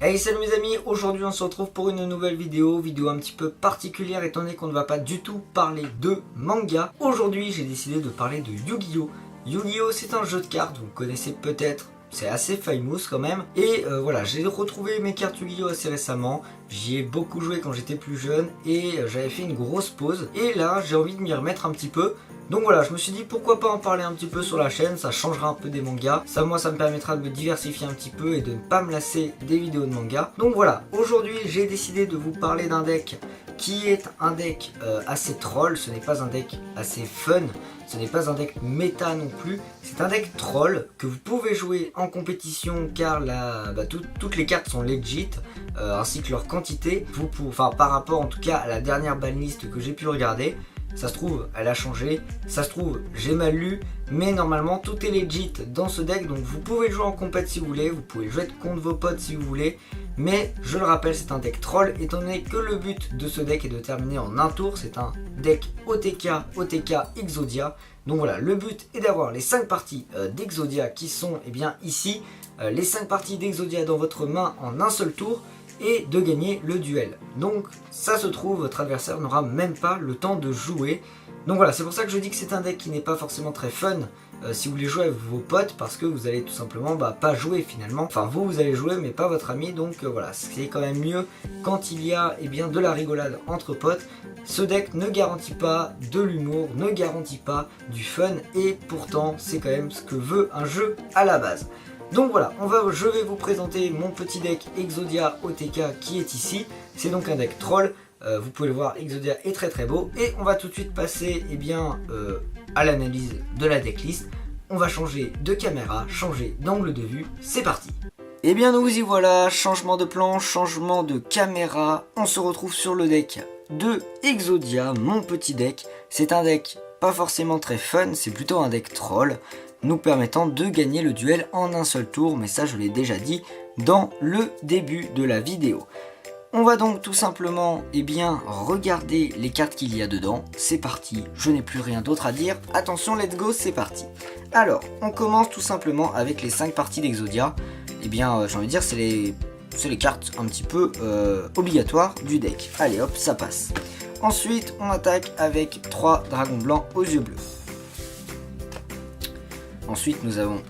Hey salut mes amis, aujourd'hui on se retrouve pour une nouvelle vidéo un petit peu particulière étant donné qu'on ne va pas du tout parler de manga. Aujourd'hui j'ai décidé de parler de Yu-Gi-Oh! Yu-Gi-Oh! C'est un jeu de cartes, vous le connaissez peut-être, c'est assez famous quand même. Et voilà, j'ai retrouvé mes cartes Yu-Gi-Oh! Assez récemment, j'y ai beaucoup joué quand j'étais plus jeune et j'avais fait une grosse pause. Et là j'ai envie de m'y remettre un petit peu. Donc voilà, je me suis dit pourquoi pas en parler un petit peu sur la chaîne, ça changera un peu des mangas. Ça moi ça me permettra de me diversifier un petit peu et de ne pas me lasser des vidéos de manga. Donc voilà, aujourd'hui j'ai décidé de vous parler d'un deck qui est un deck assez troll. Ce n'est pas un deck assez fun, ce n'est pas un deck méta non plus. C'est un deck troll que vous pouvez jouer en compétition car toutes les cartes sont legit, ainsi que leur quantité. Par rapport en tout cas à la dernière banlist que j'ai pu regarder. Ça se trouve, elle a changé, ça se trouve, j'ai mal lu, mais normalement tout est legit dans ce deck, donc vous pouvez le jouer en compète si vous voulez, vous pouvez jouer contre vos potes si vous voulez, mais je le rappelle, c'est un deck troll, étant donné que le but de ce deck est de terminer en un tour, c'est un deck OTK, Exodia, donc voilà, le but est d'avoir les 5 parties d'Exodia qui sont, ici, les 5 parties d'Exodia dans votre main en un seul tour, et de gagner le duel. Donc ça se trouve, votre adversaire n'aura même pas le temps de jouer. Donc voilà, c'est pour ça que je dis que c'est un deck qui n'est pas forcément très fun si vous voulez jouer avec vos potes, parce que vous allez tout simplement pas jouer finalement. Enfin vous allez jouer mais pas votre ami, donc voilà, c'est quand même mieux quand il y a de la rigolade entre potes. Ce deck ne garantit pas de l'humour, ne garantit pas du fun, et pourtant c'est quand même ce que veut un jeu à la base. Donc voilà, je vais vous présenter mon petit deck Exodia OTK qui est ici. C'est donc un deck troll, vous pouvez le voir, Exodia est très très beau. Et on va tout de suite passer à l'analyse de la decklist. On va changer de caméra, changer d'angle de vue, c'est parti. Et bien nous y voilà, changement de plan, changement de caméra. On se retrouve sur le deck de Exodia, mon petit deck. C'est un deck pas forcément très fun, c'est plutôt un deck troll, nous permettant de gagner le duel en un seul tour, mais ça je l'ai déjà dit dans le début de la vidéo. On va donc tout simplement regarder les cartes qu'il y a dedans. C'est parti, je n'ai plus rien d'autre à dire. Attention, let's go, c'est parti. Alors, on commence tout simplement avec les 5 parties d'Exodia. J'ai envie de dire, c'est les cartes un petit peu obligatoires du deck. Allez hop, ça passe. Ensuite, on attaque avec 3 dragons blancs aux yeux bleus. Ensuite, nous avons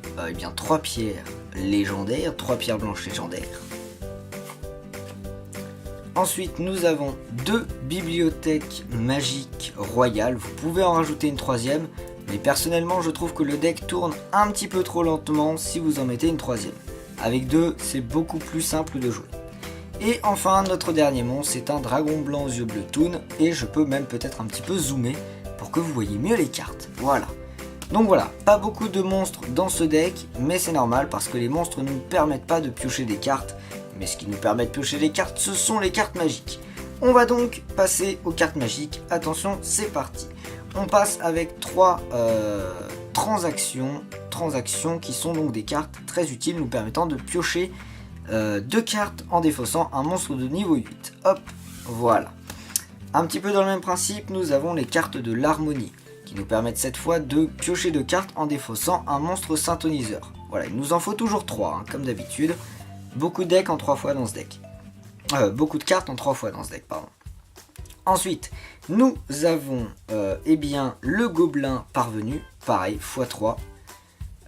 3 pierres légendaires, 3 pierres blanches légendaires. Ensuite, nous avons 2 bibliothèques magiques royales. Vous pouvez en rajouter une 3e, mais personnellement, je trouve que le deck tourne un petit peu trop lentement si vous en mettez une 3e. Avec 2, c'est beaucoup plus simple de jouer. Et enfin, notre dernier monstre, c'est un dragon blanc aux yeux bleus Toon, et je peux même peut-être un petit peu zoomer pour que vous voyez mieux les cartes. Voilà. Donc voilà, pas beaucoup de monstres dans ce deck, mais c'est normal parce que les monstres ne nous permettent pas de piocher des cartes. Mais ce qui nous permet de piocher les cartes, ce sont les cartes magiques. On va donc passer aux cartes magiques. Attention, c'est parti. On passe avec 3 transactions qui sont donc des cartes très utiles, nous permettant de piocher 2 cartes en défaussant un monstre de niveau 8. Hop, voilà. Un petit peu dans le même principe, nous avons les cartes de l'harmonie, qui nous permettent cette fois de piocher 2 cartes en défaussant un monstre synthoniseur. Voilà, il nous en faut toujours 3, comme d'habitude. Beaucoup de decks en 3 fois dans ce deck. Beaucoup de cartes en 3 fois dans ce deck, pardon. Ensuite, nous avons le gobelin parvenu, pareil, x3.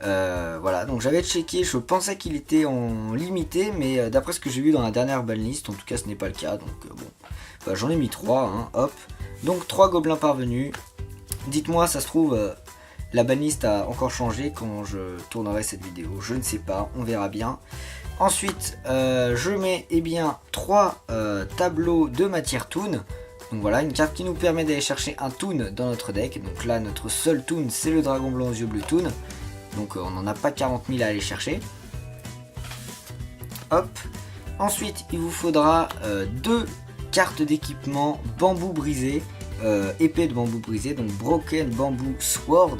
Voilà, donc j'avais checké, je pensais qu'il était en limité, mais d'après ce que j'ai vu dans la dernière banlist, en tout cas ce n'est pas le cas, donc j'en ai mis 3, hop. Donc 3 gobelins parvenus. Dites-moi, ça se trouve, la banlist a encore changé quand je tournerai cette vidéo, je ne sais pas, on verra bien. Ensuite, je mets 3 tableaux de matière Toon. Donc voilà, une carte qui nous permet d'aller chercher un Toon dans notre deck. Donc là, notre seul Toon, c'est le dragon blanc aux yeux bleus Toon. Donc on n'en a pas 40 000 à aller chercher. Hop. Ensuite, il vous faudra 2 cartes d'équipement bambou brisé. Épée de bambou brisé, donc Broken Bamboo Sword.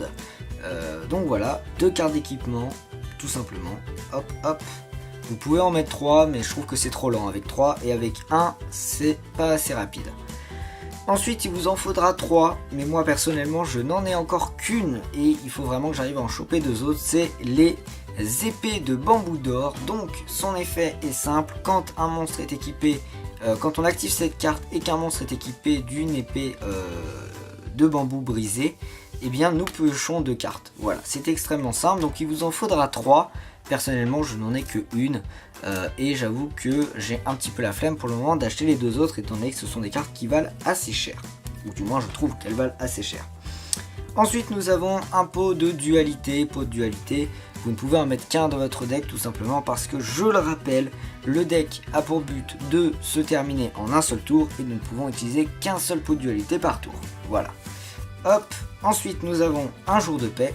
Donc voilà, 2 cartes d'équipement, tout simplement. Hop, hop. Vous pouvez en mettre 3, mais je trouve que c'est trop lent avec 3, et avec 1, c'est pas assez rapide. Ensuite, il vous en faudra 3, mais moi personnellement, je n'en ai encore qu'une, et il faut vraiment que j'arrive à en choper 2 autres, c'est les épées de bambou d'or. Donc son effet est simple, quand un monstre est équipé, quand on active cette carte et qu'un monstre est équipé d'une épée de bambou brisé, eh bien nous piochons 2 cartes. Voilà, c'est extrêmement simple, donc il vous en faudra 3. Personnellement je n'en ai que une et j'avoue que j'ai un petit peu la flemme pour le moment d'acheter les 2 autres étant donné que ce sont des cartes qui valent assez cher. Ou du moins je trouve qu'elles valent assez cher. Ensuite nous avons un pot de dualité. Vous ne pouvez en mettre qu'un dans votre deck tout simplement parce que, je le rappelle, le deck a pour but de se terminer en un seul tour et nous ne pouvons utiliser qu'un seul pot de dualité par tour. Voilà. Hop. Ensuite nous avons un jour de paix.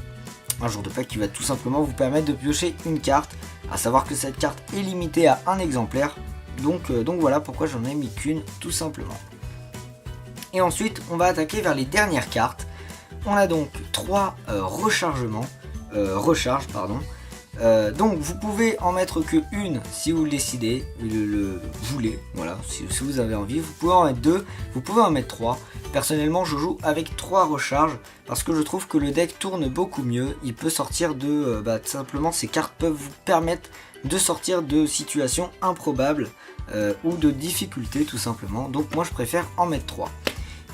Un jour de paix qui va tout simplement vous permettre de piocher une carte. À savoir que cette carte est limitée à un exemplaire. Donc voilà pourquoi j'en ai mis qu'une tout simplement. Et ensuite on va attaquer vers les dernières cartes. On a donc 3 recharges. Donc vous pouvez en mettre que une si vous le décidez, le voulez, voilà, si vous avez envie. Vous pouvez en mettre 2, vous pouvez en mettre 3. Personnellement je joue avec 3 recharges parce que je trouve que le deck tourne beaucoup mieux. Il peut sortir de... tout simplement ces cartes peuvent vous permettre de sortir de situations improbables ou de difficultés tout simplement. Donc moi je préfère en mettre 3.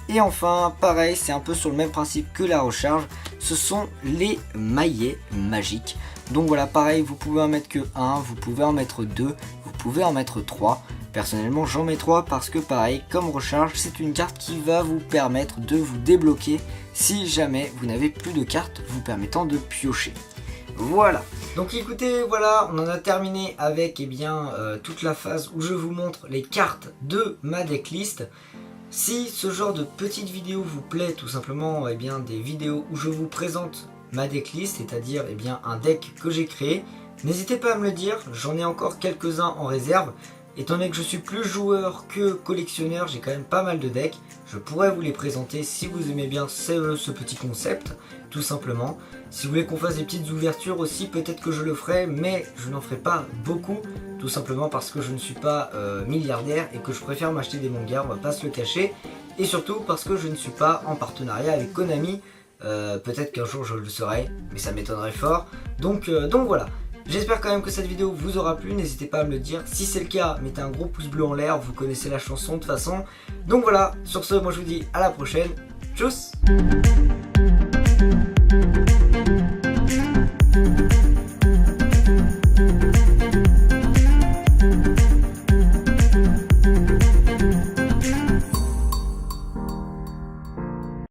Et enfin, pareil, c'est un peu sur le même principe que la recharge, ce sont les maillets magiques. Donc voilà, pareil, vous pouvez en mettre que 1, vous pouvez en mettre 2, vous pouvez en mettre 3. Personnellement, j'en mets 3 parce que pareil, comme recharge, c'est une carte qui va vous permettre de vous débloquer si jamais vous n'avez plus de cartes vous permettant de piocher. Voilà. Donc écoutez, voilà, on en a terminé avec toute la phase où je vous montre les cartes de ma decklist. Si ce genre de petites vidéos vous plaît, tout simplement, des vidéos où je vous présente ma decklist, c'est-à-dire un deck que j'ai créé, n'hésitez pas à me le dire, j'en ai encore quelques-uns en réserve. Étant donné que je suis plus joueur que collectionneur, j'ai quand même pas mal de decks, je pourrais vous les présenter si vous aimez bien ce petit concept, tout simplement. Si vous voulez qu'on fasse des petites ouvertures aussi, peut-être que je le ferai, mais je n'en ferai pas beaucoup, tout simplement parce que je ne suis pas milliardaire et que je préfère m'acheter des mangas, on va pas se le cacher, et surtout parce que je ne suis pas en partenariat avec Konami. Peut-être qu'un jour je le serai, mais ça m'étonnerait fort, donc voilà. J'espère quand même que cette vidéo vous aura plu, n'hésitez pas à me le dire. Si c'est le cas, mettez un gros pouce bleu en l'air, vous connaissez la chanson de toute façon. Donc voilà, sur ce, moi je vous dis à la prochaine. Tchuss!